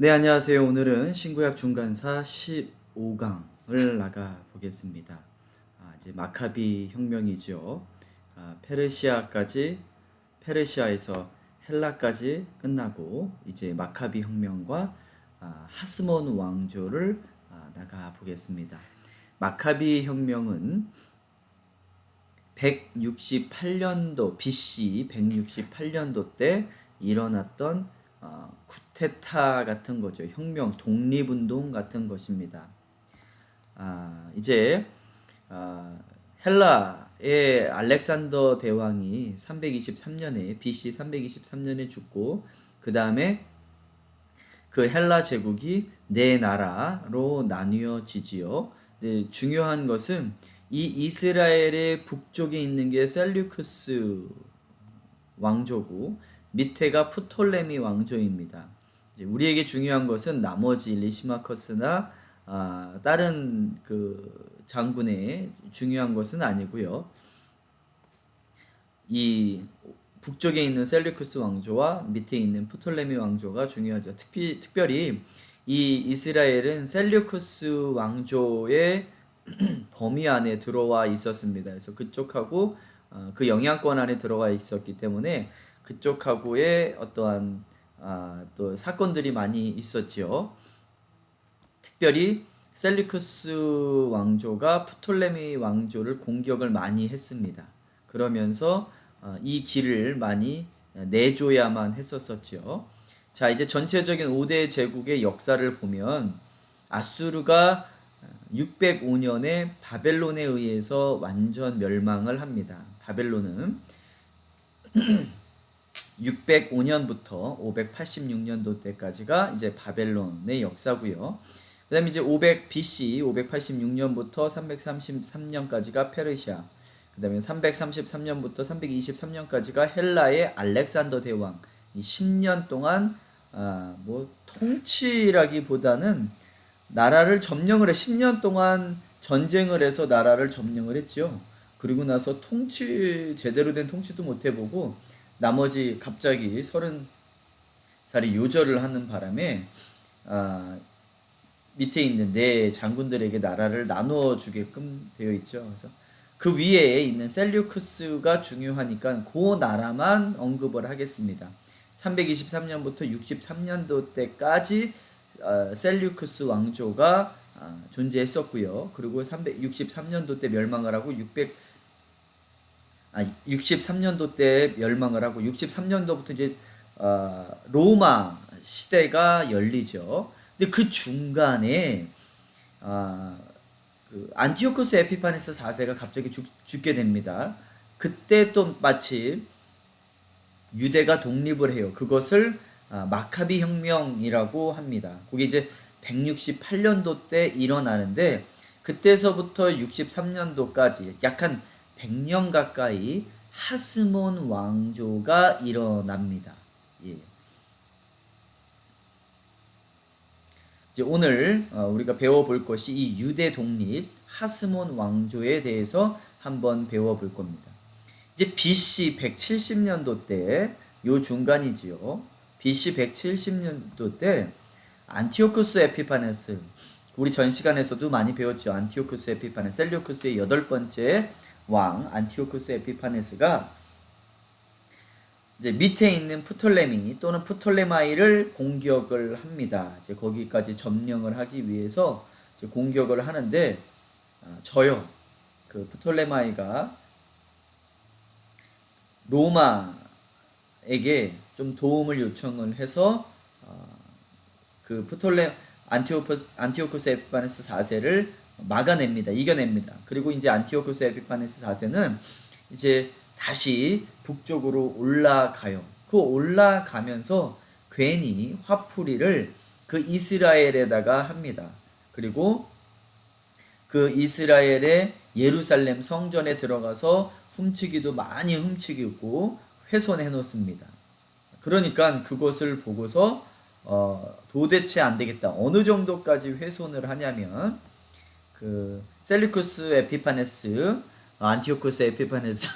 네, 안녕하세요. 오늘은 신구약 중간사 15강을 나가 보겠습니다. 이제 마카비 혁명이죠. 페르시아에서 헬라까지 끝나고 이제 마카비 혁명과 하스몬 왕조를 나가 보겠습니다. 마카비 혁명은 168년도 BC 168년도 때 일어났던 쿠데타 같은 거죠. 혁명, 독립운동 같은 것입니다. 이제 헬라의 알렉산더 대왕이 323년에 BC 323년에 죽고 그 다음에 그 헬라 제국이 네 나라로 나뉘어지지요. 네, 중요한 것은 이 이스라엘의 북쪽에 있는 게 셀류크스 왕조고 밑에가 프톨레미 왕조입니다. 이제 우리에게 중요한 것은 나머지 리시마커스나 다른 그 장군의 중요한 것은 아니고요. 이 북쪽에 있는 셀류크스 왕조와 밑에 있는 프톨레미 왕조가 중요하죠. 특별히 이 이스라엘은 셀류크스 왕조의 범위 안에 들어와 있었습니다. 그래서 그쪽하고 그 영향권 안에 들어와 있었기 때문에 그쪽하고의 어떠한 또 사건들이 많이 있었지요. 특별히 셀리쿠스 왕조가 프톨레미 왕조를 공격을 많이 했습니다. 그러면서 이 길을 많이 내줘야만 했었었지요. 자, 이제 전체적인 5대 제국의 역사를 보면 아수르가 605년에 바벨론에 의해서 완전 멸망을 합니다. 바벨론은 605년부터 586년도 때까지가 이제 바벨론의 역사고요. 그다음에 이제 500 BC 586년부터 333년까지가 페르시아. 그다음에 333년부터 323년까지가 헬라의 알렉산더 대왕. 이 10년 동안 뭐 통치라기보다는 나라를 점령을 해 10년 동안 전쟁을 해서 나라를 점령을 했죠. 그리고 나서 제대로 된 통치도 못 해보고 나머지 갑자기 30살이 요절을 하는 바람에 밑에 있는 네 장군들에게 나라를 나누어 주게끔 되어 있죠. 그래서 그 위에 있는 셀류크스가 중요하니까 그 나라만 언급을 하겠습니다. 323년부터 63년도 때까지 셀류크스 왕조가 존재했었고요. 그리고 363년도 때 멸망을 하고 63년도 때 멸망을 하고 63년도부터 이제 로마 시대가 열리죠. 근데 그 중간에 그 안티오쿠스 에피파네스 4세가 갑자기 죽게 됩니다. 그때 또 마침 유대가 독립을 해요. 그것을 마카비 혁명이라고 합니다. 그게 이제 168년도 때 일어나는데 그때서부터 63년도까지 약 한 100년 가까이 하스몬 왕조가 일어납니다. 예. 이제 오늘 우리가 배워볼 것이 이 유대 독립 하스몬 왕조에 대해서 한번 배워볼 겁니다. 이제 BC 170년도 때 요 중간이지요. BC 170년도 때 안티오쿠스 에피파네스, 우리 전 시간에서도 많이 배웠죠. 안티오쿠스 에피파네스, 셀류크스의 8번째 왕 안티오쿠스 에피파네스가 이제 밑에 있는 프톨레미 또는 프톨레마이를 공격을 합니다. 이제 거기까지 점령을 하기 위해서 이제 공격을 하는데 져요. 그 프톨레마이가 로마에게 좀 도움을 요청을 해서 그 안티오쿠스 에피파네스 4세를 막아냅니다. 이겨냅니다. 그리고 이제 안티오쿠스 에피파네스 4세는 이제 다시 북쪽으로 올라가요. 그 올라가면서 괜히 화풀이를 그 이스라엘에다가 합니다. 그리고 그 이스라엘의 예루살렘 성전에 들어가서 훔치기도 많이 훔치고 훼손해 놓습니다. 그러니까 그것을 보고서 도대체 안 되겠다. 어느 정도까지 훼손을 하냐면 그 셀리쿠스 에피파네스 안티오쿠스 에피파네스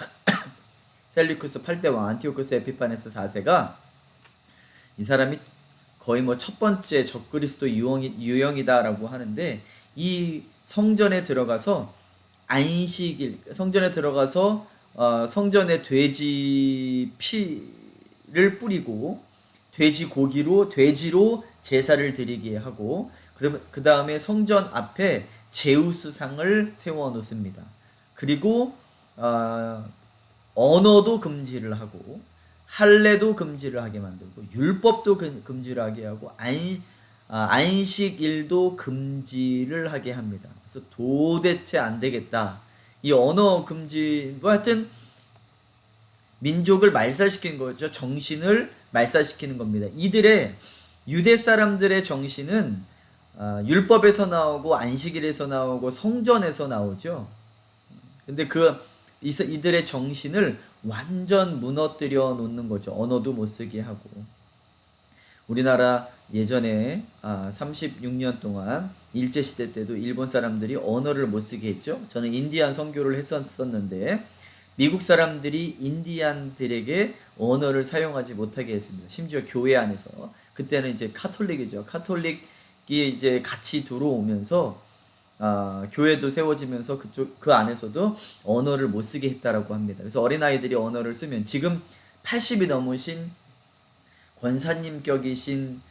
셀리쿠스 8대 왕 안티오쿠스 에피파네스 4세가 이 사람이 거의 뭐 첫 번째 적그리스도 유형이다라고 하는데, 이 성전에 들어가서 안식일, 성전에 들어가서 성전에 돼지 피를 뿌리고 돼지로 제사를 드리게 하고, 그러면 그 다음에 성전 앞에 제우스상을 세워 놓습니다. 그리고 언어도 금지를 하고 할례도 금지를 하게 만들고 율법도 금지를 하게 하고 안식일도 금지를 하게 합니다. 그래서 도대체 안 되겠다. 이 언어 금지, 뭐 하여튼 민족을 말살시키는 거죠. 정신을 말살시키는 겁니다. 이들의 유대 사람들의 정신은 율법에서 나오고 안식일에서 나오고 성전에서 나오죠. 근데 이들의 정신을 완전 무너뜨려 놓는 거죠. 언어도 못 쓰게 하고. 우리나라 예전에 36년 동안 일제시대 때도 일본 사람들이 언어를 못 쓰게 했죠. 저는 인디안 선교를 했었는데 미국 사람들이 인디안들에게 언어를 사용하지 못하게 했습니다. 심지어 교회 안에서. 그때는 이제 카톨릭이죠. 카톨릭이 이제 같이 들어오면서 교회도 세워지면서 그 안에서도 언어를 못 쓰게 했다라고 합니다. 그래서 어린아이들이 언어를 쓰면, 지금 80이 넘으신 권사님격이신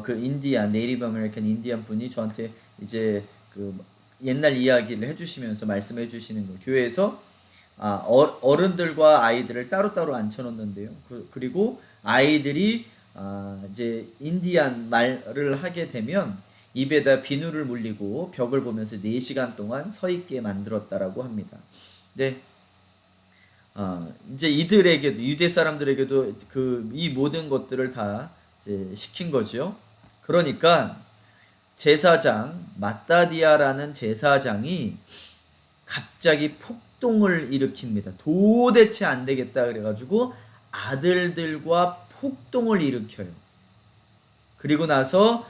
그 네이티브 아메리칸 인디안 분이 저한테 이제 그 옛날 이야기를 해주시면서 말씀해 주시는 거예요. 교회에서 어른들과 아이들을 따로따로 앉혀놓는데요. 그리고 아이들이 이제 인디안 말을 하게 되면 입에다 비누를 물리고 벽을 보면서 4시간 동안 서 있게 만들었다라고 합니다. 네. 이제 이들에게도, 유대 사람들에게도 이 모든 것들을 다 이제 시킨 거죠. 그러니까 제사장 마따디아라는 제사장이 갑자기 폭동을 일으킵니다. 도대체 안 되겠다 그래가지고 아들들과 폭동을 일으켜요. 그리고 나서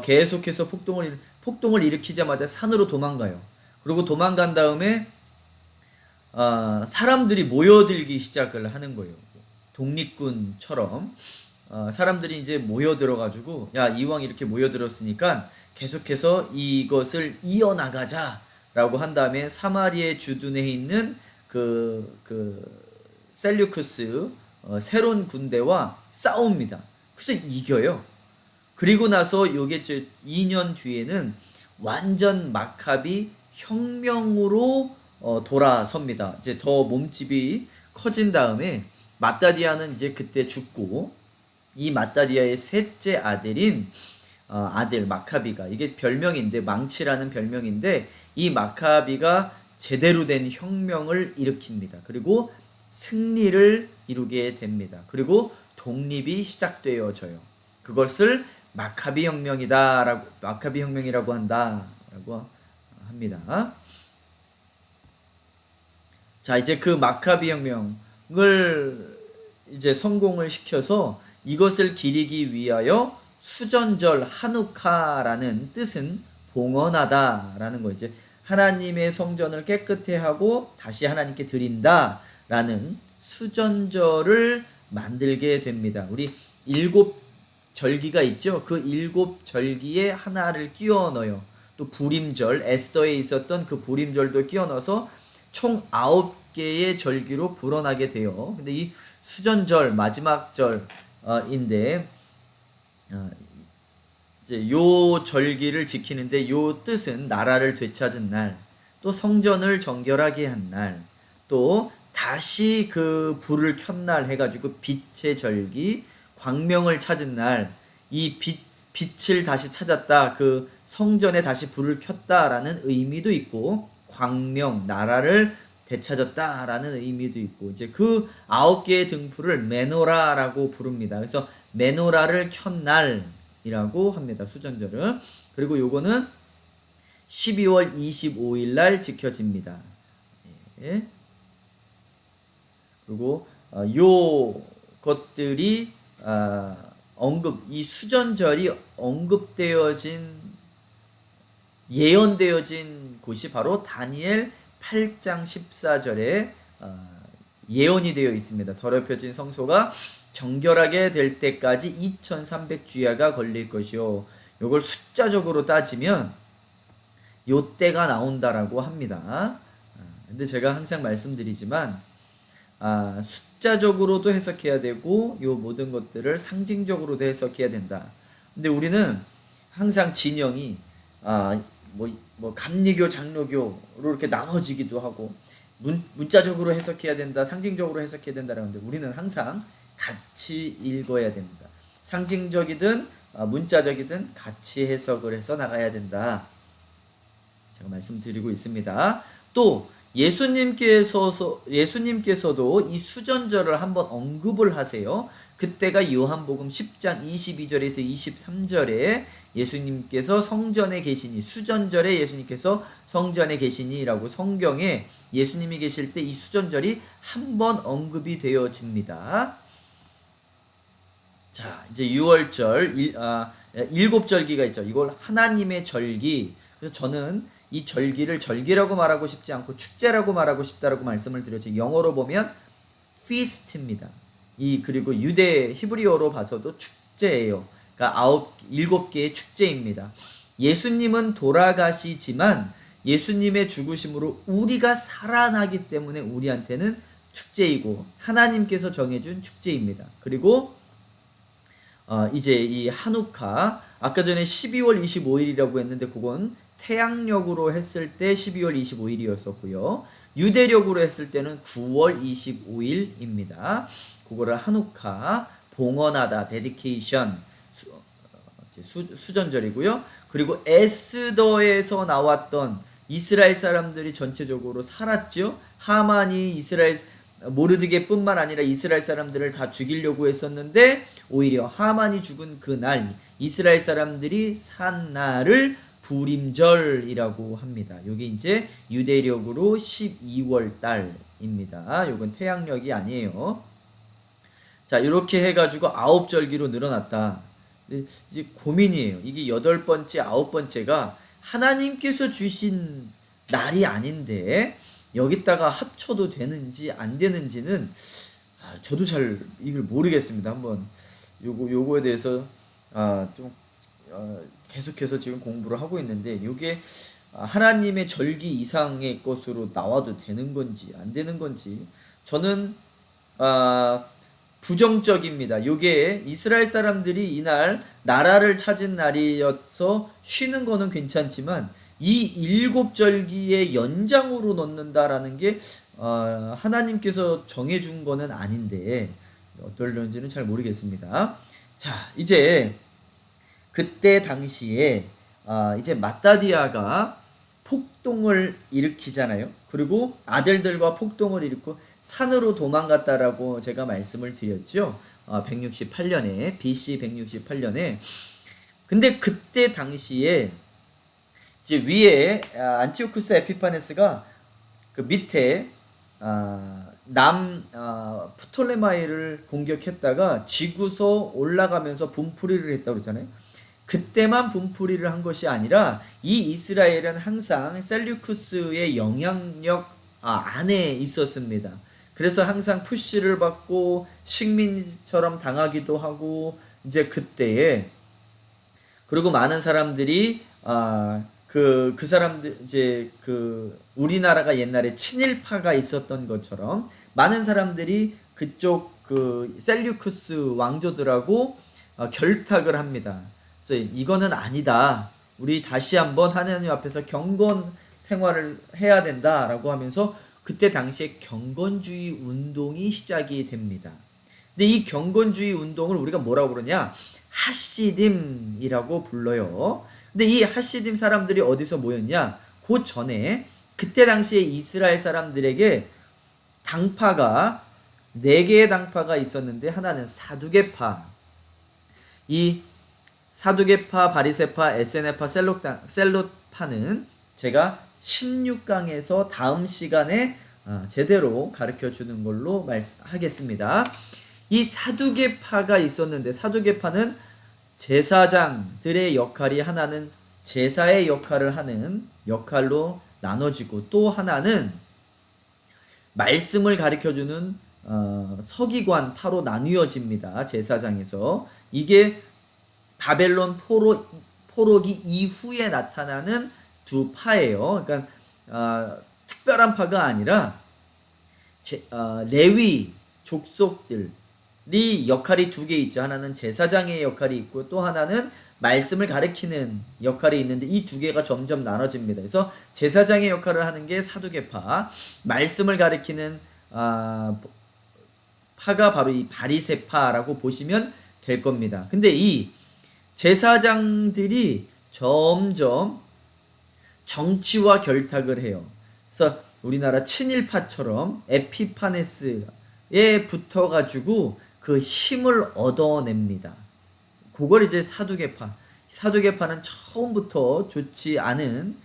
계속해서 폭동을 일으키자마자 산으로 도망가요. 그리고 도망간 다음에 사람들이 모여들기 시작을 하는 거예요. 독립군처럼 사람들이 이제 모여들어가지고, 야, 이왕 이렇게 모여들었으니까 계속해서 이것을 이어나가자라고 한 다음에 사마리아 주둔에 있는 셀류크스 새로운 군대와 싸웁니다. 그래서 이겨요. 그리고 나서 요게 2년 뒤에는 완전 마카비 혁명으로 돌아섭니다. 이제 더 몸집이 커진 다음에 마따디아는 이제 그때 죽고, 이 마따디아의 셋째 아들인 아들 마카비가, 이게 별명인데, 망치라는 별명인데, 이 마카비가 제대로 된 혁명을 일으킵니다. 그리고 승리를 이루게 됩니다. 그리고 독립이 시작되어져요. 그것을 마카비 혁명이라고 한다라고 합니다. 자, 이제 그 마카비 혁명을 이제 성공을 시켜서 이것을 기리기 위하여 수전절 하누카라는 뜻은 봉헌하다라는 거, 이제 하나님의 성전을 깨끗해 하고 다시 하나님께 드린다라는 수전절을 만들게 됩니다. 우리 7절기가 있죠. 그 7절기에 하나를 끼워 넣어요. 또 부림절, 에스더에 있었던 그 부림절도 끼워 넣어서 총 9개의 절기로 불어나게 돼요. 근데 이 수전절 마지막 절인데 이제 요 절기를 지키는데, 요 뜻은 나라를 되찾은 날, 또 성전을 정결하게 한 날, 또 다시 그 불을 켠 날 해가지고 빛의 절기, 광명을 찾은 날, 이 빛을 다시 찾았다, 그 성전에 다시 불을 켰다라는 의미도 있고, 광명, 나라를 되찾았다라는 의미도 있고, 이제 그 9개의 등불을 메노라라고 부릅니다. 그래서 메노라를 켠 날이라고 합니다. 수전절은. 그리고 요거는 12월 25일 날 지켜집니다. 예. 그리고 요 것들이 이 수전절이 예언되어진 곳이 바로 다니엘 8장 14절에 예언이 되어 있습니다. 더럽혀진 성소가 정결하게 될 때까지 2300주야가 걸릴 것이요. 요걸 숫자적으로 따지면 요 때가 나온다라고 합니다. 근데 제가 항상 말씀드리지만 숫자적으로도 해석해야 되고 요 모든 것들을 상징적으로도 해석해야 된다. 근데 우리는 항상 진영이 감리교, 장로교로 이렇게 나눠지기도 하고 문자적으로 해석해야 된다, 상징적으로 해석해야 된다라는데 우리는 항상 같이 읽어야 됩니다. 상징적이든 문자적이든 같이 해석을 해서 나가야 된다. 제가 말씀드리고 있습니다. 또 예수님께서도 이 수전절을 한번 언급을 하세요. 그때가 요한복음 10장 22절에서 23절에 예수님께서 성전에 계시니, 수전절에 예수님께서 성전에 계시니라고 성경에 예수님이 계실 때 이 수전절이 한번 언급이 되어집니다. 자, 이제 6월절, 7절기가 있죠. 이걸 하나님의 절기. 그래서 저는 이 절기를 절기라고 말하고 싶지 않고 축제라고 말하고 싶다라고 말씀을 드렸죠. 영어로 보면 feast입니다. 그리고 유대 히브리어로 봐서도 축제예요. 그러니까 7개의 축제입니다. 예수님은 돌아가시지만 예수님의 죽으심으로 우리가 살아나기 때문에 우리한테는 축제이고 하나님께서 정해준 축제입니다. 그리고 이제 이 한우카, 아까 전에 12월 25일이라고 했는데 그건 태양력으로 했을 때 12월 25일이었었고요. 유대력으로 했을 때는 9월 25일입니다. 그거를 한우카, 봉헌하다, 데디케이션, 수전절이고요. 그리고 에스더에서 나왔던 이스라엘 사람들이 전체적으로 살았죠. 하만이 모르드게뿐만 아니라 이스라엘 사람들을 다 죽이려고 했었는데 오히려 하만이 죽은 그날 이스라엘 사람들이 산 날을 부림절이라고 합니다. 이게 이제 유대력으로 12월 달입니다. 이건 태양력이 아니에요. 자, 이렇게 해가지고 9절기로 늘어났다. 이제 고민이에요. 이게 8번째, 9번째가 하나님께서 주신 날이 아닌데 여기다가 합쳐도 되는지 안 되는지는 저도 잘 이걸 모르겠습니다. 한번 요거에 대해서 좀 계속해서 지금 공부를 하고 있는데 요게 하나님의 절기 이상의 것으로 나와도 되는 건지 안 되는 건지 저는 부정적입니다. 요게 이스라엘 사람들이 이날 나라를 찾은 날이어서 쉬는 거는 괜찮지만 이 7절기의 연장으로 넣는다라는 게 하나님께서 정해준 거는 아닌데 어떨런지는 잘 모르겠습니다. 자, 이제 그때 당시에 이제 마따디아가 폭동을 일으키잖아요. 그리고 아들들과 폭동을 일으키고 산으로 도망갔다라고 제가 말씀을 드렸죠. 168년에 BC 168년에. 근데 그때 당시에 이제 위에 안티오쿠스 에피파네스가 그 밑에 프톨레마이를 공격했다가 지구서 올라가면서 분풀이를 했다고 그랬잖아요. 그때만 분풀이를 한 것이 아니라 이 이스라엘은 항상 셀류쿠스의 영향력 안에 있었습니다. 그래서 항상 푸시를 받고 식민처럼 당하기도 하고 이제 그때에 그리고 많은 사람들이 그 사람들 이제 우리나라가 옛날에 친일파가 있었던 것처럼 많은 사람들이 그쪽 셀류쿠스 왕조들하고 결탁을 합니다. 그래서 이거는 아니다. 우리 다시 한번 하나님 앞에서 경건 생활을 해야 된다라고 하면서 그때 당시에 경건주의 운동이 시작이 됩니다. 근데 이 경건주의 운동을 우리가 뭐라고 부르냐? 하시딤이라고 불러요. 근데 이 하시딤 사람들이 어디서 모였냐? 그 전에 그때 당시에 이스라엘 사람들에게 당파가 4개의 당파가 있었는데 하나는 사두개파. 이 사두개파, 바리새파, 에세네파, 셀롯파는 제가 16강에서 다음 시간에 제대로 가르쳐 주는 걸로 말씀하겠습니다. 이 사두개파가 있었는데 사두개파는 제사장들의 역할이 하나는 제사의 역할을 하는 역할로 나눠지고 또 하나는 말씀을 가르쳐주는 서기관파로 나뉘어집니다. 제사장에서. 이게 바벨론 포로기 이후에 나타나는 두 파예요. 그러니까 특별한 파가 아니라 레위 족속들이 역할이 두 개 있죠. 하나는 제사장의 역할이 있고 또 하나는 말씀을 가르치는 역할이 있는데 이 두 개가 점점 나눠집니다. 그래서 제사장의 역할을 하는 게 사두개파, 말씀을 가르치는 파가 바로 이 바리새파라고 보시면 될 겁니다. 근데 이 제사장들이 점점 정치와 결탁을 해요. 그래서 우리나라 친일파처럼 에피파네스에 붙어가지고 그 힘을 얻어냅니다. 그걸 이제 사두개파는 처음부터 좋지 않은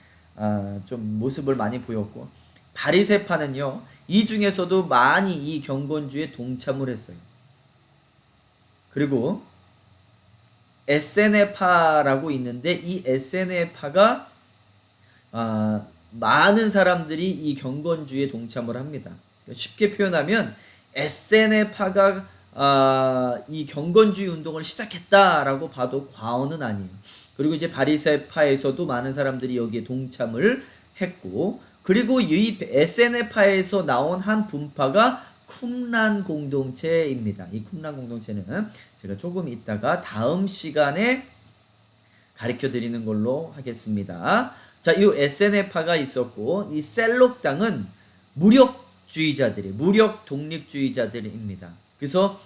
좀 모습을 많이 보였고, 바리새파는요 이 중에서도 많이 이 경건주의에 동참을 했어요. 그리고 SNL파라고 있는데 이 SNL파가 많은 사람들이 이 경건주의에 동참을 합니다. 쉽게 표현하면 SNL파가 이 경건주의 운동을 시작했다라고 봐도 과언은 아니에요. 그리고 이제 바리새파에서도 많은 사람들이 여기에 동참을 했고, 그리고 이 SNL파에서 나온 한 분파가 쿰란 공동체입니다. 이 쿰란 공동체는 제가 조금 이따가 다음 시간에 가르쳐 드리는 걸로 하겠습니다. 자, 이 SNL파가 있었고, 이 셀록당은 무력 독립주의자들입니다. 그래서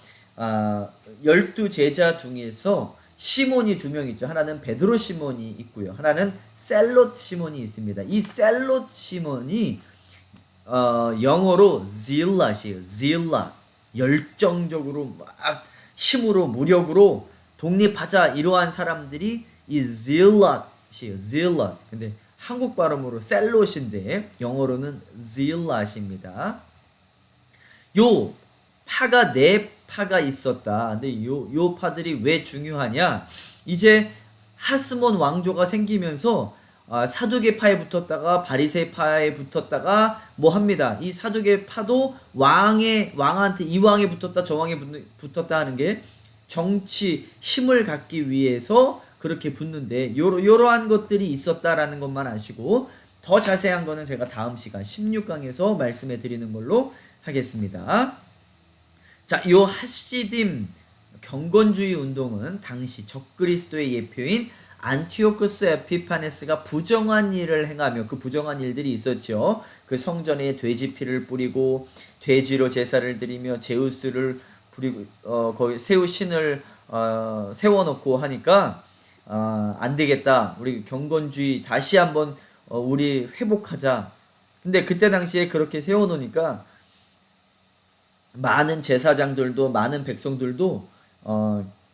12제자 중에서 시몬이 두 명 있죠. 하나는 베드로 시몬이 있고요. 하나는 셀롯 시몬이 있습니다. 이 셀롯 시몬이 영어로 zealot이에요. zealot. 열정적으로 막 힘으로 무력으로 독립하자 이러한 사람들이 이 zealot이에요. zealot. 근데 한국 발음으로 셀롯인데 영어로는 zealot입니다. 요 파가 네 파가 있었다. 근데 요 파들이 왜 중요하냐? 이제 하스몬 왕조가 생기면서 사두개파에 붙었다가 바리새파에 붙었다가 뭐 합니다. 이 사두개파도 왕한테 이 왕에 붙었다 저 왕에 붙었다 하는 게 정치 힘을 갖기 위해서 그렇게 붙는데 요러한 것들이 있었다라는 것만 아시고 더 자세한 거는 제가 다음 시간 16강에서 말씀해 드리는 걸로 하겠습니다. 자, 요 하시딤 경건주의 운동은 당시 적그리스도의 예표인 안티오쿠스 에피파네스가 부정한 일을 행하며, 그 부정한 일들이 있었죠. 그 성전에 돼지 피를 뿌리고 돼지로 제사를 드리며 제우스를 부리고 거기 새우 신을 세워놓고 하니까 안 되겠다. 우리 경건주의 다시 한번 우리 회복하자. 근데 그때 당시에 그렇게 세워놓으니까 많은 제사장들도 많은 백성들도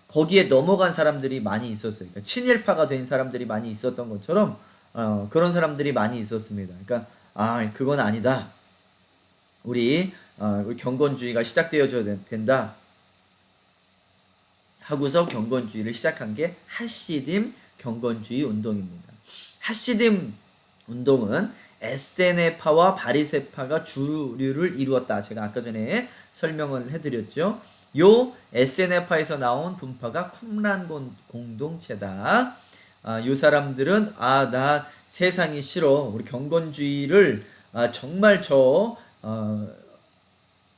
거기에 넘어간 사람들이 많이 있었어요. 그러니까 친일파가 된 사람들이 많이 있었던 것처럼 그런 사람들이 많이 있었습니다. 그러니까 그건 아니다. 우리 경건주의가 시작되어져야 된다 하고서 경건주의를 시작한 게 하시딤 경건주의 운동입니다. 하시딤 운동은 SNL파와 바리새파가 주류를 이루었다. 제가 아까 전에 설명을 해드렸죠. 요 SNL파에서 나온 분파가 쿰란 공동체다. 요 사람들은 나 세상이 싫어. 우리 경건주의를 정말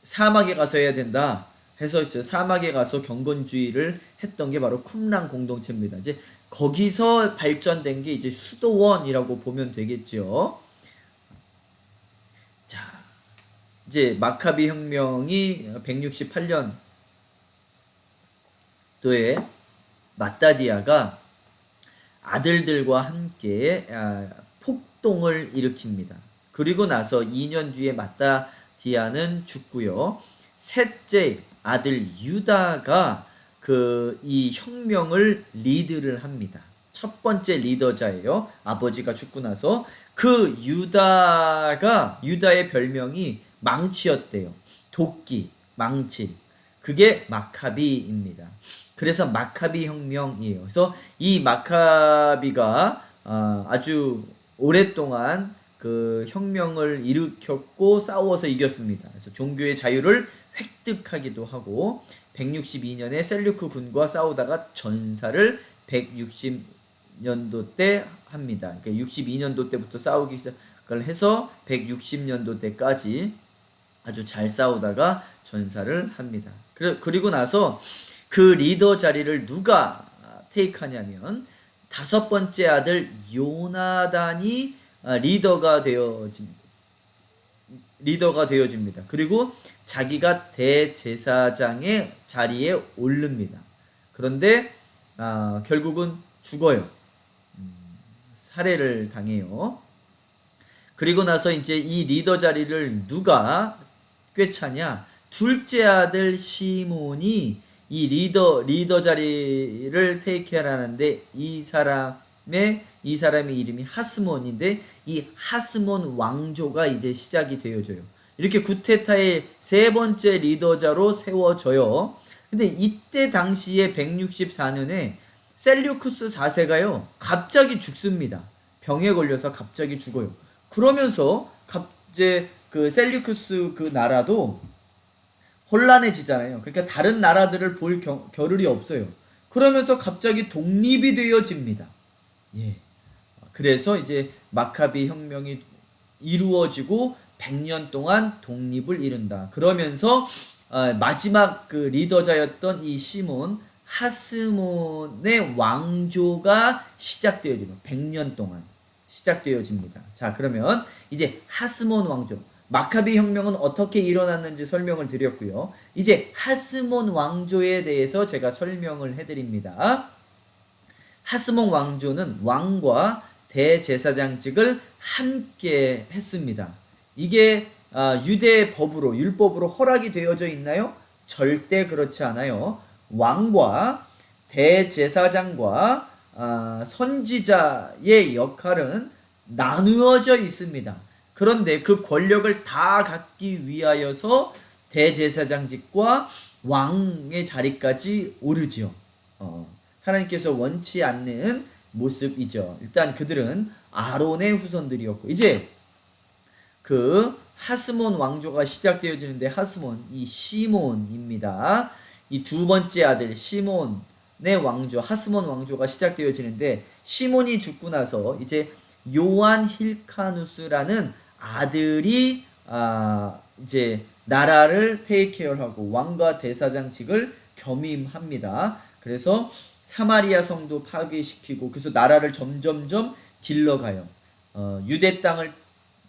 사막에 가서 해야 된다. 해서 사막에 가서 경건주의를 했던 게 바로 쿰란 공동체입니다. 이제 거기서 발전된 게 이제 수도원이라고 보면 되겠죠. 자, 이제 마카비 혁명이 168년도에 마따디아가 아들들과 함께 폭동을 일으킵니다. 그리고 나서 2년 뒤에 마따디아는 죽고요. 셋째 아들 유다가 이 혁명을 리드를 합니다. 첫 번째 리더자예요. 아버지가 죽고 나서 그 유다의 별명이 망치였대요. 도끼, 망치. 그게 마카비입니다. 그래서 마카비 혁명이에요. 그래서 이 마카비가 아주 오랫동안 그 혁명을 일으켰고 싸워서 이겼습니다. 그래서 종교의 자유를 획득하기도 하고 162년에 셀류크 군과 싸우다가 전사를 160년도 때 합니다. 그러니까 62년도 때부터 싸우기 시작을 해서 160년도 때까지 아주 잘 싸우다가 전사를 합니다. 그리고 나서 그 리더 자리를 누가 테이크하냐면 다섯 번째 아들 요나단이 리더가 되어집니다. 그리고 자기가 대제사장의 자리에 오릅니다. 그런데 결국은 죽어요. 살해를 당해요. 그리고 나서 이제 이 리더 자리를 누가 꿰차냐? 둘째 아들 시몬이 이 리더 자리를 테이크하라는데 이 사람의 이름이 하스몬인데 이 하스몬 왕조가 이제 시작이 되어져요. 이렇게 구테타의 세 번째 리더자로 세워져요. 근데 이때 당시에 164년에 셀류쿠스 4세가요 갑자기 죽습니다. 병에 걸려서 갑자기 죽어요. 그러면서 갑자기 그 셀류쿠스 그 나라도 혼란해지잖아요. 그러니까 다른 나라들을 볼 겨를이 없어요. 그러면서 갑자기 독립이 되어집니다. 예. 그래서 이제 마카비 혁명이 이루어지고 100년 동안 독립을 이룬다. 그러면서 마지막 그 리더자였던 이 시몬 하스몬의 왕조가 시작되어집니다. 100년 동안 시작되어집니다. 자, 그러면 이제 하스몬 왕조, 마카비 혁명은 어떻게 일어났는지 설명을 드렸고요. 이제 하스몬 왕조에 대해서 제가 설명을 해드립니다. 하스몬 왕조는 왕과 대제사장직을 함께 했습니다. 이게 유대 법으로, 율법으로 허락이 되어져 있나요? 절대 그렇지 않아요. 왕과 대제사장과 선지자의 역할은 나누어져 있습니다. 그런데 그 권력을 다 갖기 위하여서 대제사장직과 왕의 자리까지 오르지요. 하나님께서 원치 않는 모습이죠. 일단 그들은 아론의 후손들이었고, 이제 그 하스몬 왕조가 시작되어지는데 하스몬, 이 시몬입니다. 이 두 번째 아들 시몬의 왕조, 하스몬 왕조가 시작되어지는데 시몬이 죽고 나서 이제 요한 힐카누스라는 아들이 이제 나라를 테이크케어하고 왕과 대사장직을 겸임합니다. 그래서 사마리아 성도 파괴시키고 그래서 나라를 점점점 길러가요. 유대 땅을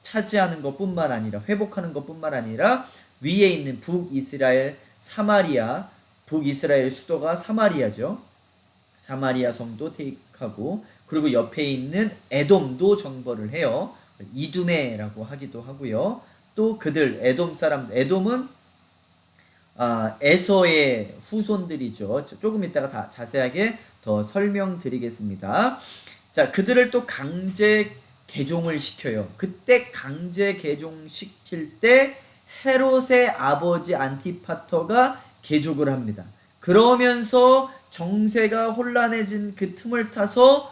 차지하는 것뿐만 아니라 회복하는 것뿐만 아니라 위에 있는 북이스라엘 사마리아, 북이스라엘 수도가 사마리아죠. 사마리아 성도 테이크하고 그리고 옆에 있는 에돔도 정벌을 해요. 이두메라고 하기도 하고요. 또 그들 에돔 사람, 에돔은 에서의 후손들이죠. 조금 이따가 다 자세하게 더 설명드리겠습니다. 자, 그들을 또 강제 개종을 시켜요. 그때 강제 개종시킬 때 헤롯의 아버지 안티파터가 개족을 합니다. 그러면서 정세가 혼란해진 그 틈을 타서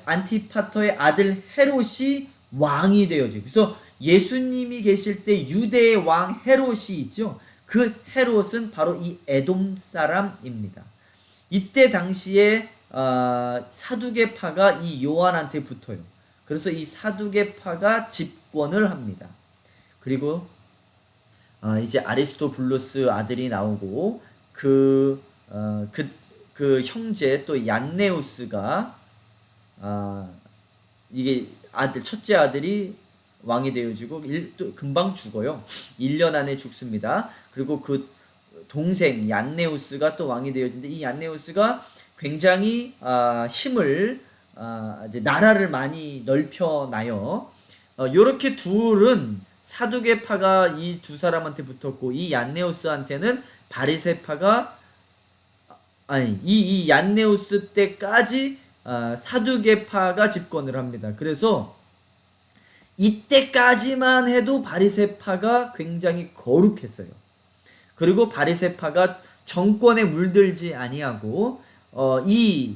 안티파터의 아들 헤롯이 왕이 되어지고, 그래서 예수님이 계실 때 유대의 왕 헤롯이 있죠. 그 헤롯은 바로 이 에돔 사람입니다. 이때 당시에 사두개파가 이 요한한테 붙어요. 그래서 이 사두개파가 집권을 합니다. 그리고 이제 아리스토블루스 아들이 나오고 그 형제 또 얀네우스가 이게 첫째 아들이 왕이 되어지고 또 금방 죽어요. 1년 안에 죽습니다. 그리고 그 동생 얀네우스가 또 왕이 되어지는데 이 얀네우스가 굉장히 힘을 이제 나라를 많이 넓혀놔요. 요렇게 둘은 사두개파가 이 두 사람한테 붙었고 이 얀네우스한테는 바리새파가 이 얀네우스 때까지 사두개파가 집권을 합니다. 그래서 이때까지만 해도 바리새파가 굉장히 거룩했어요. 그리고 바리새파가 정권에 물들지 아니하고 이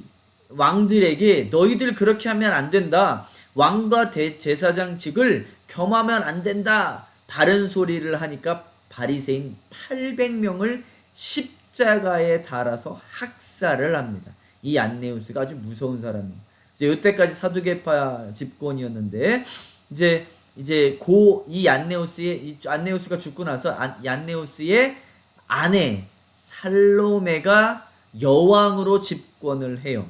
왕들에게 너희들 그렇게 하면 안 된다. 왕과 대제사장직을 겸하면 안 된다. 바른 소리를 하니까 바리새인 800명을 십자가에 달아서 학살을 합니다. 이 안네우스가 아주 무서운 사람이에요. 이때까지 사두개파 집권이었는데 이제 이 안네우스가 죽고 나서 안네우스의 아내 살로메가 여왕으로 집권을 해요.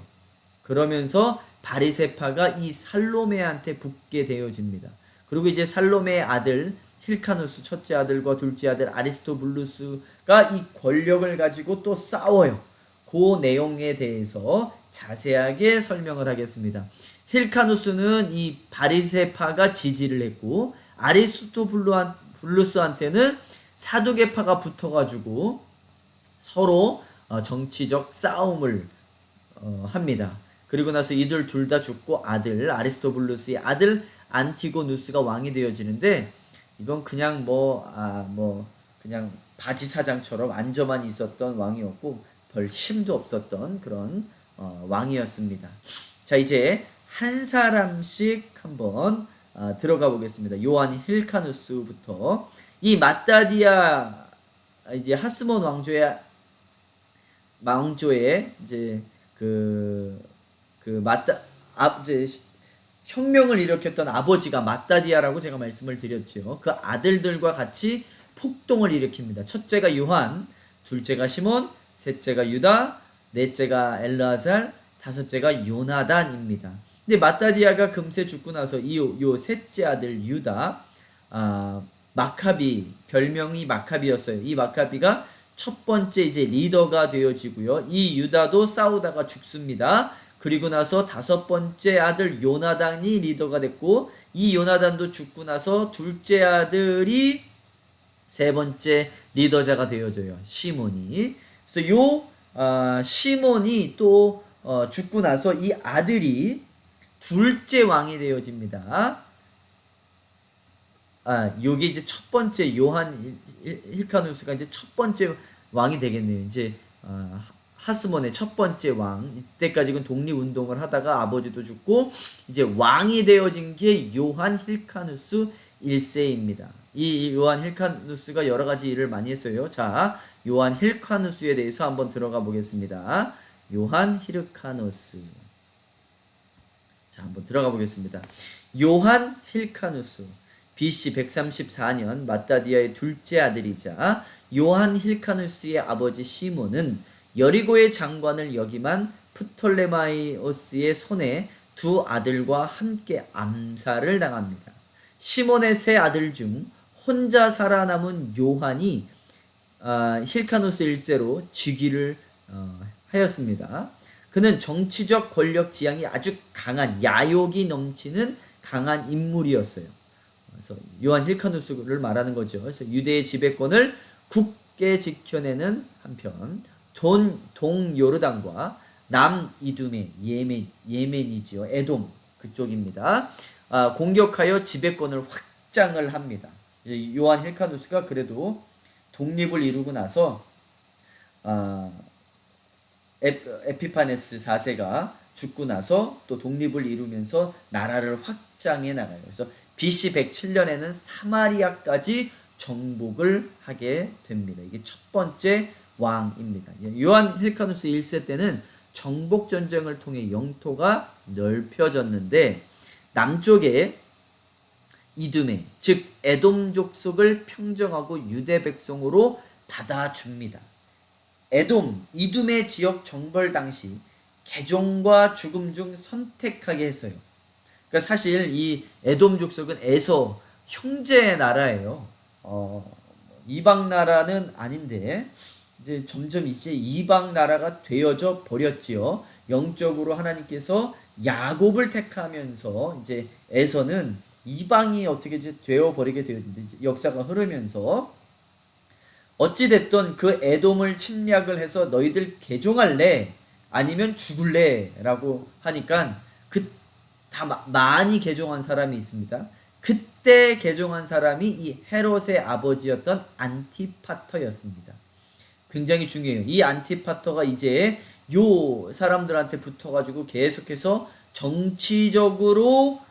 그러면서 바리새파가 이 살로메한테 붙게 되어집니다. 그리고 이제 살로메의 아들 힐카누스 첫째 아들과 둘째 아들 아리스토블루스가 이 권력을 가지고 또 싸워요. 그 내용에 대해서 자세하게 설명을 하겠습니다. 힐카누스는 이 바리새파가 지지를 했고 아리스토블루스한테는 사두개파가 붙어가지고 서로 정치적 싸움을 합니다. 그리고 나서 이들 둘 다 죽고 아들 아리스토블루스의 아들 안티고누스가 왕이 되어지는데 이건 그냥 그냥 바지 사장처럼 앉아만 있었던 왕이었고 별 힘도 없었던 그런 왕이었습니다. 자, 이제 한 사람씩 한번 들어가 보겠습니다. 요한 힐카누스부터 이 마따디아 이제 하스몬 왕조의 이제 이제 혁명을 일으켰던 아버지가 마따디아라고 제가 말씀을 드렸죠. 그 아들들과 같이 폭동을 일으킵니다. 첫째가 요한, 둘째가 시몬, 셋째가 유다, 넷째가 엘르아살, 다섯째가 요나단입니다. 근데 마따디아가 금세 죽고 나서 요 셋째 아들 유다, 마카비, 별명이 마카비였어요. 이 마카비가 첫 번째 이제 리더가 되어지고요. 이 유다도 싸우다가 죽습니다. 그리고 나서 다섯 번째 아들 요나단이 리더가 됐고 이 요나단도 죽고 나서 둘째 아들이 세 번째 리더자가 되어져요. 시몬이. 그래서 시몬이 또 죽고 나서 이 아들이 둘째 왕이 되어집니다. 요게 이제 첫 번째 요한 힐카누스가 이제 첫 번째 왕이 되겠네요. 이제 하스몬의 첫 번째 왕. 이때까지는 독립운동을 하다가 아버지도 죽고 이제 왕이 되어진 게 요한 힐카누스 1세입니다. 이 요한 힐카누스가 여러 가지 일을 많이 했어요. 자, 요한 힐카누스에 대해서 한번 들어가 보겠습니다. 요한 힐카누스. 자, 한번 들어가 보겠습니다. 요한 힐카누스. BC 134년 마따디아의 둘째 아들이자 요한 힐카누스의 아버지 시몬은 여리고의 장관을 역임한 프톨레마이오스의 손에 두 아들과 함께 암살을 당합니다. 시몬의 세 아들 중 혼자 살아남은 요한이 힐카누스 1세로 즉위를 하였습니다. 그는 정치적 권력 지향이 아주 강한 야욕이 넘치는 강한 인물이었어요. 그래서 요한 힐카누스를 말하는 거죠. 그래서 유대의 지배권을 굳게 지켜내는 한편 동요르단과 남이둠의 예멘이지요. 에돔 그쪽입니다. 공격하여 지배권을 확장을 합니다. 요한 힐카누스가 그래도 독립을 이루고 나서 에피파네스 4세가 죽고 나서 또 독립을 이루면서 나라를 확장해 나가요. 그래서 BC 107년에는 사마리아까지 정복을 하게 됩니다. 이게 첫 번째 왕입니다. 요한 힐카누스 1세 때는 정복 전쟁을 통해 영토가 넓혀졌는데 남쪽에 이두메 즉 에돔 족속을 평정하고 유대 백성으로 받아줍니다. 이두메 지역 정벌 당시 개종과 죽음 중 선택하게 했어요. 그러니까 사실 이 에돔 족속은 에서 형제 나라예요. 이방 나라는 아닌데 이제 점점 이제 이방 나라가 되어져 버렸지요. 영적으로 하나님께서 야곱을 택하면서 이제 에서는 이방이 어떻게 이제 되어 버리게 되었는데 역사가 흐르면서 어찌 됐든 그 에돔을 침략을 해서 너희들 개종할래 아니면 죽을래라고 하니까 다 많이 개종한 사람이 있습니다. 그때 개종한 사람이 이 헤롯의 아버지였던 안티파터였습니다. 굉장히 중요해요. 이 안티파터가 이제 요 사람들한테 붙어가지고 계속해서 정치적으로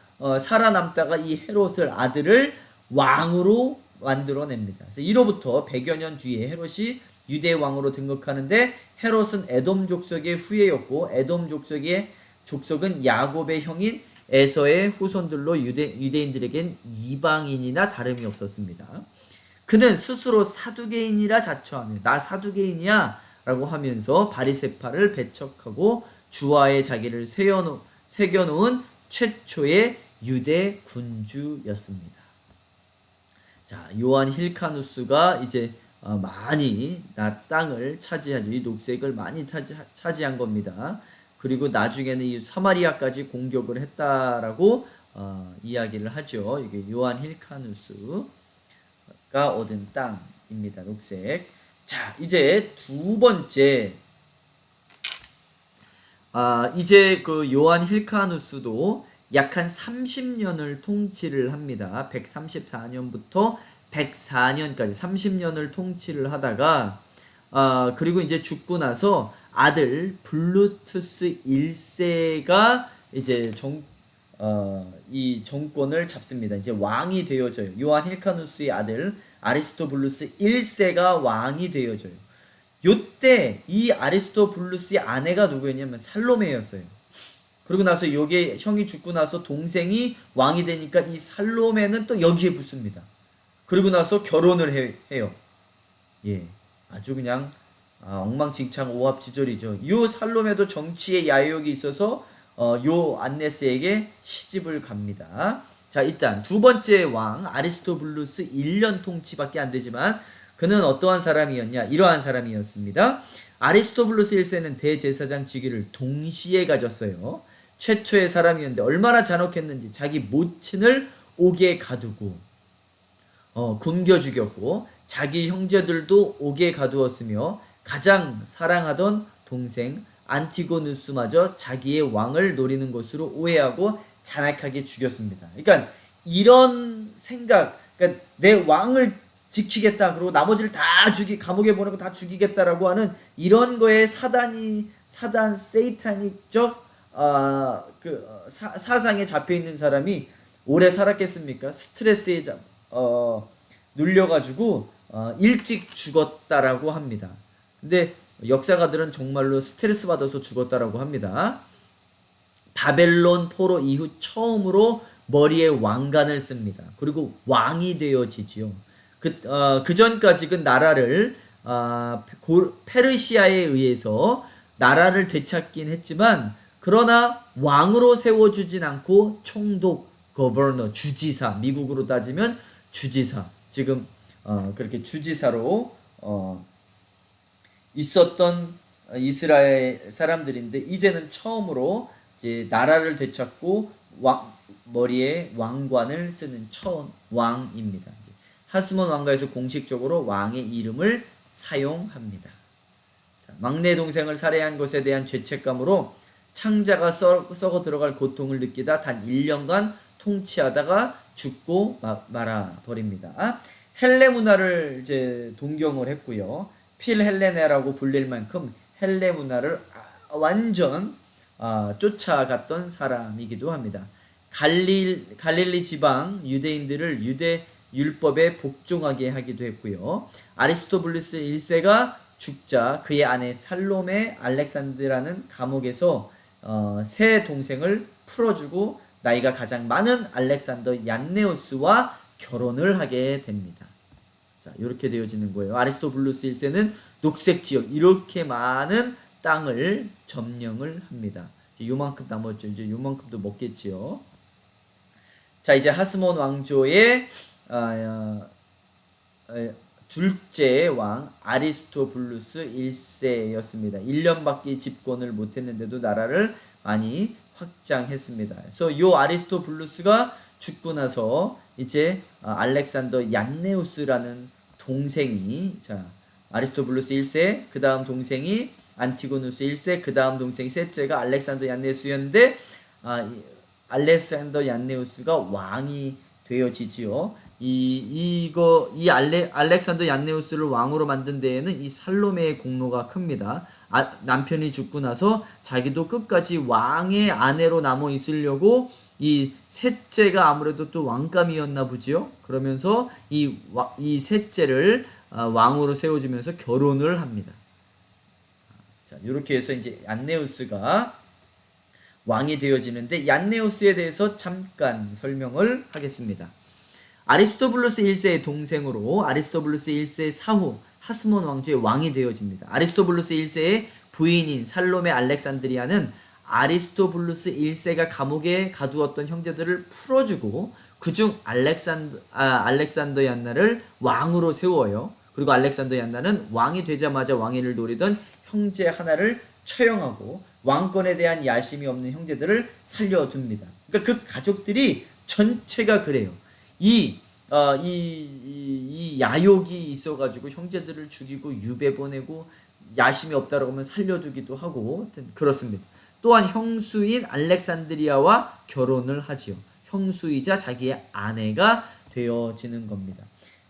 살아남다가 이 헤롯을 아들을 왕으로 만들어냅니다. 그래서 이로부터 100여 년 뒤에 헤롯이 유대 왕으로 등극하는데 헤롯은 에돔 족속의 후예였고 에돔 족속은 야곱의 형인 에서의 후손들로 유대인들에겐 이방인이나 다름이 없었습니다. 그는 스스로 사두개인이라 자처하며 나 사두개인이야 라고 하면서 바리새파를 배척하고 주와의 자기를 새겨놓은 최초의 유대 군주였습니다. 자, 요한 힐카누스가 이제 많이 땅을 차지하죠. 이 녹색을 많이 차지한 겁니다. 그리고 나중에는 이 사마리아까지 공격을 했다라고 이야기를 하죠. 이게 요한 힐카누스가 얻은 땅입니다. 녹색. 자, 이제 두 번째. 이제 그 요한 힐카누스도 약 한 30년을 통치를 합니다. 134년부터 104년까지 30년을 통치를 하다가 그리고 이제 죽고 나서 아들 블루투스 1세가 이제 이 정권을 잡습니다. 이제 왕이 되어져요. 요한 힐카누스의 아들 아리스토블루스 1세가 왕이 되어져요. 요때 이 아리스토블루스의 아내가 누구였냐면 살로메였어요. 그리고 나서 요게 형이 죽고 나서 동생이 왕이 되니까 이 살로메는 또 여기에 붙습니다. 그리고 나서 결혼을 해요. 예, 아주 그냥 엉망진창 오합지졸이죠. 요 살로메도 정치의 야욕이 있어서 요 안네스에게 시집을 갑니다. 자, 일단 두 번째 왕 아리스토블루스 1년 통치밖에 안 되지만 그는 어떠한 사람이었냐? 이러한 사람이었습니다. 아리스토블루스 1세는 대제사장 직위를 동시에 가졌어요. 최초의 사람이었는데 얼마나 잔혹했는지 자기 모친을 옥에 가두고 굶겨 죽였고 자기 형제들도 옥에 가두었으며 가장 사랑하던 동생 안티고누스마저 자기의 왕을 노리는 것으로 오해하고 잔악하게 죽였습니다. 그러니까 이런 생각, 그러니까 내 왕을 지키겠다, 그리고 나머지를 다 감옥에 보내고 다 죽이겠다라고 하는 이런 거에 세이타닉적 사상에 잡혀 있는 사람이 오래 살았겠습니까? 스트레스에 눌려가지고 일찍 죽었다라고 합니다. 근데 역사가들은 정말로 스트레스 받아서 죽었다라고 합니다. 바벨론 포로 이후 처음으로 머리에 왕관을 씁니다. 그리고 왕이 되어지지요. 그 전까지 그 나라를 페르시아에 의해서 나라를 되찾긴 했지만 그러나 왕으로 세워주진 않고 총독, 거버너, 주지사, 미국으로 따지면 주지사, 지금 그렇게 주지사로 있었던 이스라엘 사람들인데 이제는 처음으로 이제 나라를 되찾고 머리에 왕관을 쓰는 처음 왕입니다. 하스몬 왕가에서 공식적으로 왕의 이름을 사용합니다. 자, 막내 동생을 살해한 것에 대한 죄책감으로 창자가 썩어 들어갈 고통을 느끼다 단 1년간 통치하다가 죽고 말아 버립니다. 헬레 문화를 이제 동경을 했고요. 필헬레네라고 불릴 만큼 헬레 문화를 완전 쫓아갔던 사람이기도 합니다. 갈릴리 지방 유대인들을 유대 율법에 복종하게 하기도 했고요. 아리스토블루스 1세가 죽자 그의 아내 살로메 알렉산드라는 감옥에서 세 동생을 풀어주고 나이가 가장 많은 알렉산더 얀네우스와 결혼을 하게 됩니다. 자, 이렇게 되어지는 거예요. 아리스토블루스 1세는 녹색 지역 이렇게 많은 땅을 점령을 합니다. 이제 요만큼 남았죠. 이제 요만큼도 먹겠지요. 자, 이제 하스몬 왕조의 둘째 왕 아리스토블루스 1세였습니다. 1년밖에 집권을 못했는데도 나라를 많이 확장했습니다. 그래서 요 아리스토블루스가 죽고 나서 이제 알렉산더 얀네우스라는 동생이 아리스토블루스 1세, 그 다음 동생이 안티고누스 1세, 그 다음 동생이 셋째가 알렉산더 얀네우스였는데 알렉산더 얀네우스가 왕이 되어지지요. 이 알렉산더 얀네우스를 왕으로 만든 데에는 이 살로메의 공로가 큽니다. 남편이 죽고 나서 자기도 끝까지 왕의 아내로 남아 있으려고 이 셋째가 아무래도 또 왕감이었나 보지요. 그러면서 이 셋째를 왕으로 세워주면서 결혼을 합니다. 자, 이렇게 해서 이제 얀네우스가 왕이 되어지는데, 얀네우스에 대해서 잠깐 설명을 하겠습니다. 아리스토블루스 1세의 동생으로 아리스토블루스 1세 사후 하스몬 왕조의 왕이 되어집니다. 아리스토블루스 1세의 부인인 살로메 알렉산드리아는 아리스토블루스 1세가 감옥에 가두었던 형제들을 풀어주고 그중 알렉산더 얀나를 왕으로 세워요. 그리고 알렉산더 얀나는 왕이 되자마자 왕위를 노리던 형제 하나를 처형하고 왕권에 대한 야심이 없는 형제들을 살려둡니다. 그러니까 그 가족들이 전체가 그래요. 이 야욕이 있어가지고 형제들을 죽이고 유배 보내고 야심이 없다라고 하면 살려주기도 하고 그렇습니다. 또한 형수인 알렉산드리아와 결혼을 하지요. 형수이자 자기의 아내가 되어지는 겁니다.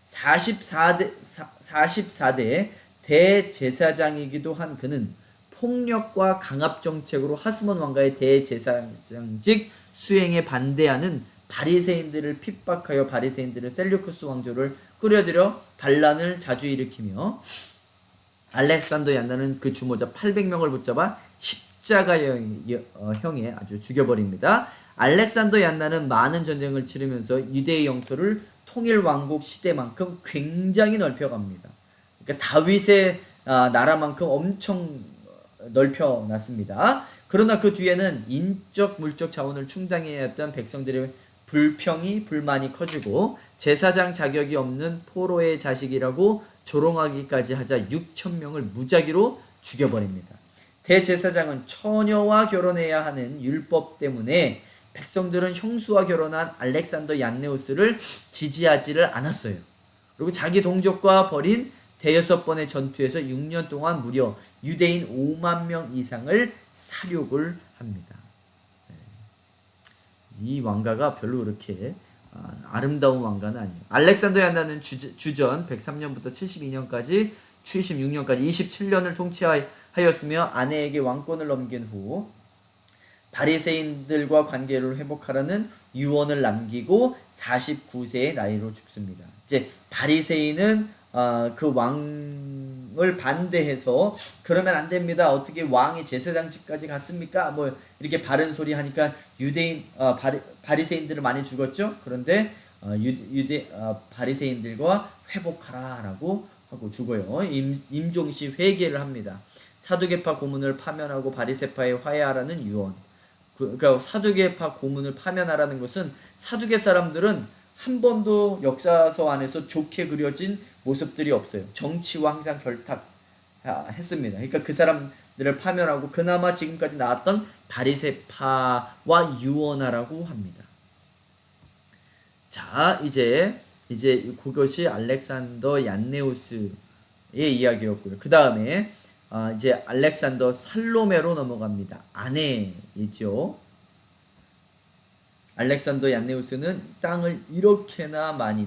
44대 대제사장이기도 한 그는 폭력과 강압 정책으로 하스몬 왕가의 대제사장직 수행에 반대하는 바리새인들을 핍박하여 바리새인들을 셀류쿠스 왕조를 끌어들여 반란을 자주 일으키며 알렉산더 얀나는 그 주모자 800명을 붙잡아 십자가형에 아주 죽여버립니다. 알렉산더 얀나는 많은 전쟁을 치르면서 유대의 영토를 통일 왕국 시대만큼 굉장히 넓혀갑니다. 그러니까 다윗의 나라만큼 엄청 넓혀놨습니다. 그러나 그 뒤에는 인적 물적 자원을 충당해야 했던 백성들의 불만이 커지고 제사장 자격이 없는 포로의 자식이라고 조롱하기까지 하자 6,000명을 무작위로 죽여버립니다. 대제사장은 처녀와 결혼해야 하는 율법 때문에 백성들은 형수와 결혼한 알렉산더 얀네우스를 지지하지를 않았어요. 그리고 자기 동족과 벌인 대여섯 번의 전투에서 6년 동안 무려 유대인 5만 명 이상을 살육을 합니다. 이 왕가가 별로 그렇게 아름다운 왕가는 아니에요. 알렉산더 얀나는 주전 103년부터 72년까지 27년을 통치하였으며 아내에게 왕권을 넘긴 후 바리새인들과 관계를 회복하라는 유언을 남기고 49세의 나이로 죽습니다. 이제 바리새인은 그 왕을 반대해서 그러면 안 됩니다. 어떻게 왕이 제사장직까지 갔습니까? 뭐 이렇게 바른 소리 하니까 유대인 바리새인들을 많이 죽었죠. 그런데 바리새인들과 회복하라라고 하고 죽어요. 임종시 회개를 합니다. 사두개파 고문을 파면하고 바리새파에 화해하라는 유언. 그러니까 사두개파 고문을 파면하라는 것은 사두개 사람들은 한 번도 역사서 안에서 좋게 그려진 모습들이 없어요. 정치와 항상 결탁했습니다. 그러니까 그 사람들을 파면하고 그나마 지금까지 나왔던 바리새파와 유언하라고 합니다. 자, 이제 그것이 알렉산더 얀네우스의 이야기였고요. 그 다음에 이제 알렉산더 살로메로 넘어갑니다. 아내이죠. 알렉산더 얀네우스는 땅을 이렇게나 많이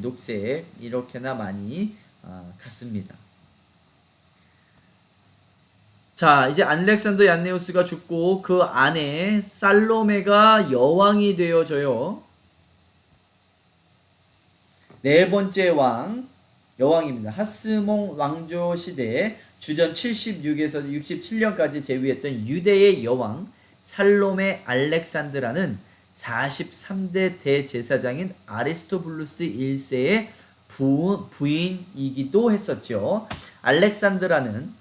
갔습니다. 자, 이제 알렉산더 얀네우스가 죽고 그 아내 살로메가 여왕이 되어져요. 네 번째 여왕입니다. 하스몬 왕조 시대에 주전 76에서 67년까지 재위했던 유대의 여왕 살로메 알렉산드라는 43대 대제사장인 아리스토블루스 1세의 부인이기도 했었죠. 알렉산드라는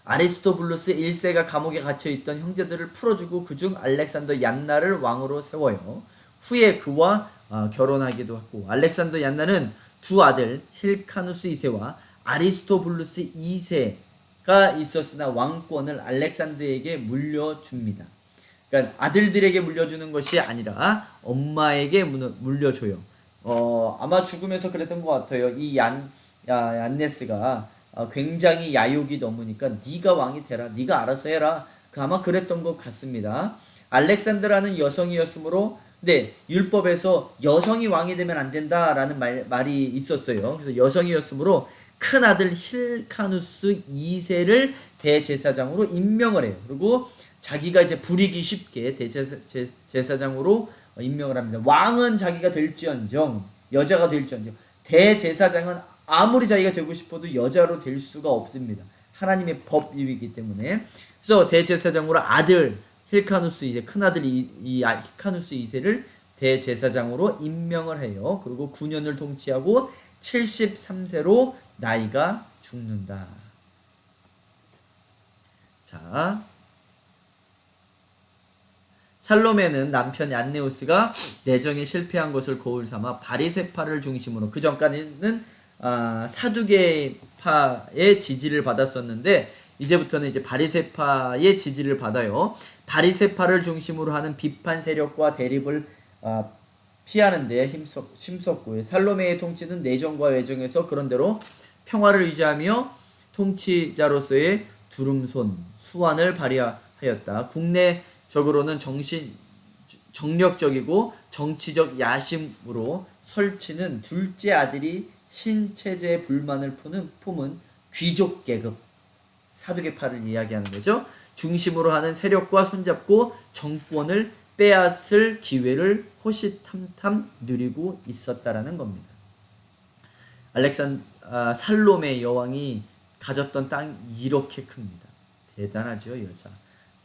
아리스토블루스 1세가 감옥에 갇혀있던 형제들을 풀어주고 그중 알렉산더 얀나를 왕으로 세워요. 후에 그와 결혼하기도 했고, 알렉산더 얀나는 두 아들 힐카누스 2세와 아리스토블루스 2세가 있었으나 왕권을 알렉산드에게 물려줍니다. 그러니까 아들들에게 물려주는 것이 아니라 엄마에게 물려줘요. 아마 죽으면서 그랬던 것 같아요. 이 얀네스가 굉장히 야욕이 넘으니까 네가 왕이 되라, 네가 알아서 해라. 아마 그랬던 것 같습니다. 알렉산드라는 여성이었으므로 율법에서 여성이 왕이 되면 안 된다라는 말이 있었어요. 그래서 여성이었으므로 큰 아들 힐카누스 2세를 대제사장으로 임명을 해요. 그리고 자기가 이제 부리기 쉽게 대제사장으로 임명을 합니다. 왕은 자기가 될지언정, 여자가 될지언정, 대제사장은 아무리 자기가 되고 싶어도 여자로 될 수가 없습니다. 하나님의 법이기 때문에. 그래서 대제사장으로 아들 힐카누스 이제 큰아들 힐카누스 2세를 대제사장으로 임명을 해요. 그리고 9년을 통치하고 73세로 나이가 죽는다. 자, 살로메는 남편 안네우스가 내정에 실패한 것을 거울 삼아 바리새파를 중심으로, 그 전까지는 사두개파의 지지를 받았었는데 이제부터는 이제 바리새파의 지지를 받아요. 바리새파를 중심으로 하는 비판 세력과 대립을 피하는 데 힘썼고, 살로메의 통치는 내정과 외정에서 그런대로 평화를 유지하며 통치자로서의 두름손, 수완을 발휘하였다. 국내적으로는 정력적이고 정치적 야심으로 설치는 둘째 아들이 신체제 불만을 품은 귀족 계급, 사두개파를 이야기하는 거죠. 중심으로 하는 세력과 손잡고 정권을 빼앗을 기회를 호시탐탐 누리고 있었다라는 겁니다. 살로메 여왕이 가졌던 땅이 이렇게 큽니다. 대단하죠, 여자.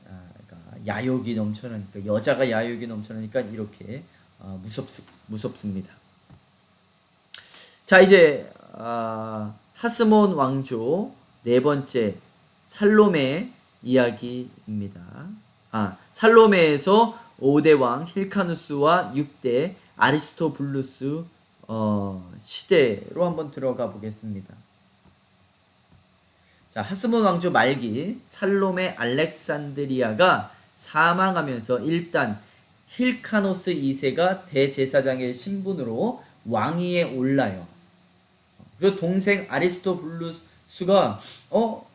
그러니까 야욕이 넘쳐나니까, 여자가 야욕이 넘쳐나니까 이렇게 무섭습니다. 자, 이제 하스몬 왕조 네 번째 살로메 이야기입니다. 살로메에서 5대 왕 힐카누스와 6대 아리스토블루스 시대로 한번 들어가 보겠습니다. 자, 하스몬 왕조 말기 살로메 알렉산드리아가 사망하면서 일단 힐카노스 2세가 대제사장의 신분으로 왕위에 올라요. 그리고 동생 아리스토블루스가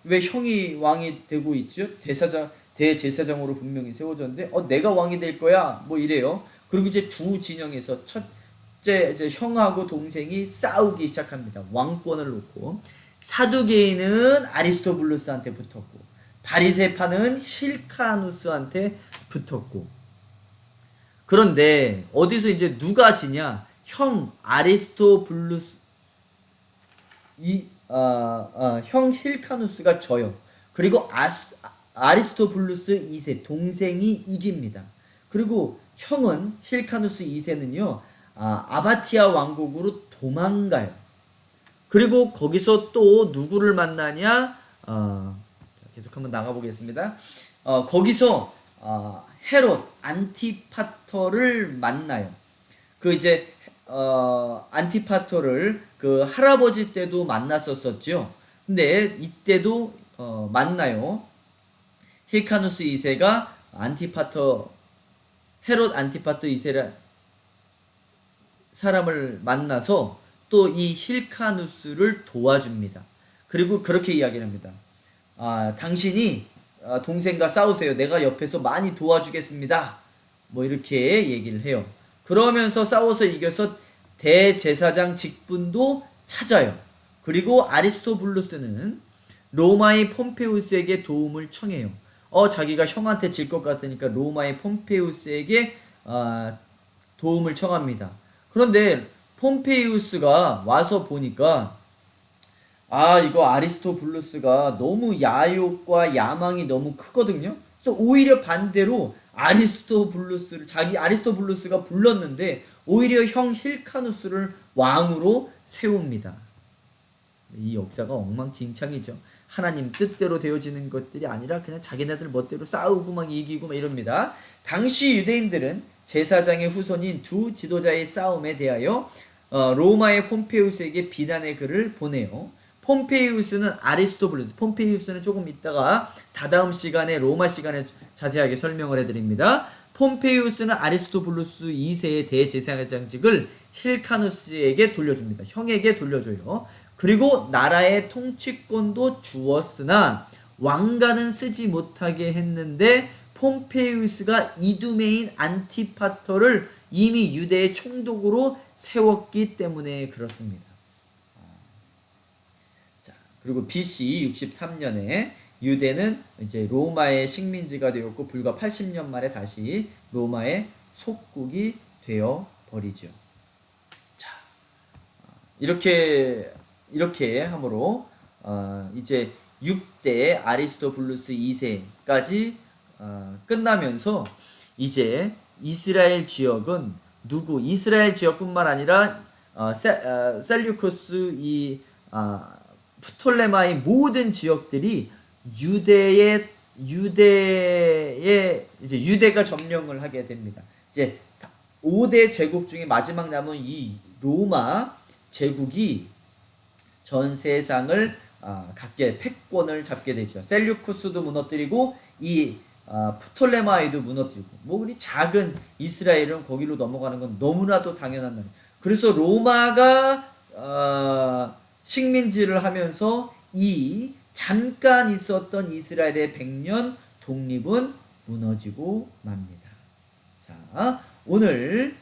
왜 형이 왕이 되고 있죠? 대제사장으로 분명히 세워졌는데 내가 왕이 될 거야 뭐 이래요. 그리고 이제 두 진영에서 첫째 이제 형하고 동생이 싸우기 시작합니다. 왕권을 놓고. 사두개인은 아리스토블루스한테 붙었고, 바리새파는 힐카누스한테 붙었고. 그런데 어디서 이제 누가 지냐? 형 아리스토블루스 형 힐카누스가 져요. 그리고 아리스토블루스 2세 동생이 이깁니다. 그리고 형은 힐카누스 2세는요 아바티아 왕국으로 도망가요. 그리고 거기서 또 누구를 만나냐? 계속 한번 나가보겠습니다. 거기서 헤롯 안티파터를 만나요. 그 이제 안티파터를 그 할아버지 때도 만났었죠. 근데 이때도 만나요. 힐카누스 2세가 헤롯 안티파터 2세라 사람을 만나서 또 이 힐카누스를 도와줍니다. 그리고 그렇게 이야기를 합니다. 당신이 동생과 싸우세요. 내가 옆에서 많이 도와주겠습니다. 뭐 이렇게 얘기를 해요. 그러면서 싸워서 이겨서 대제사장 직분도 찾아요. 그리고 아리스토블루스는 로마의 폼페우스에게 도움을 청해요. 자기가 형한테 질 것 같으니까 로마의 폼페우스에게 도움을 청합니다. 그런데 폼페이우스가 와서 보니까 이거 아리스토블루스가 너무 야욕과 야망이 너무 크거든요. 그래서 오히려 반대로 아리스토블루스가 불렀는데 오히려 형 힐카누스를 왕으로 세웁니다. 이 역사가 엉망진창이죠. 하나님 뜻대로 되어지는 것들이 아니라 그냥 자기네들 멋대로 싸우고 막 이기고 막 이럽니다. 당시 유대인들은 제사장의 후손인 두 지도자의 싸움에 대하여 로마의 폼페이우스에게 비난의 글을 보내요. 폼페이우스는 폼페이우스는 조금 이따가 다다음 시간에 로마 시간에 자세하게 설명을 해드립니다. 폼페이우스는 아리스토블루스 2세의 대제사장직을 힐카누스에게 돌려줍니다. 형에게 돌려줘요. 그리고 나라의 통치권도 주었으나 왕가는 쓰지 못하게 했는데 폼페이우스가 이두메인 안티파터를 이미 유대의 총독으로 세웠기 때문에 그렇습니다. 자, 그리고 BC 63년에 유대는 이제 로마의 식민지가 되었고 불과 80년 만에 다시 로마의 속국이 되어 버리죠. 자, 이렇게 함으로 이제 6대 아리스토블루스 2세까지 끝나면서 이제 이스라엘 지역은 이스라엘 지역뿐만 아니라 셀류쿠스 이 프톨레마의 모든 지역들이 이제 유대가 점령을 하게 됩니다. 이제 5대 제국 중에 마지막 남은 이 로마 제국이 전 세상을 갖게 패권을 잡게 되죠. 셀류쿠스도 무너뜨리고 이 프톨레마이도 무너뜨리고, 뭐 우리 작은 이스라엘은 거기로 넘어가는 건 너무나도 당연한 말. 그래서 로마가 식민지를 하면서 이 잠깐 있었던 이스라엘의 100년 독립은 무너지고 맙니다. 자, 오늘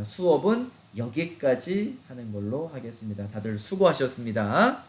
수업은 여기까지 하는 걸로 하겠습니다. 다들 수고하셨습니다.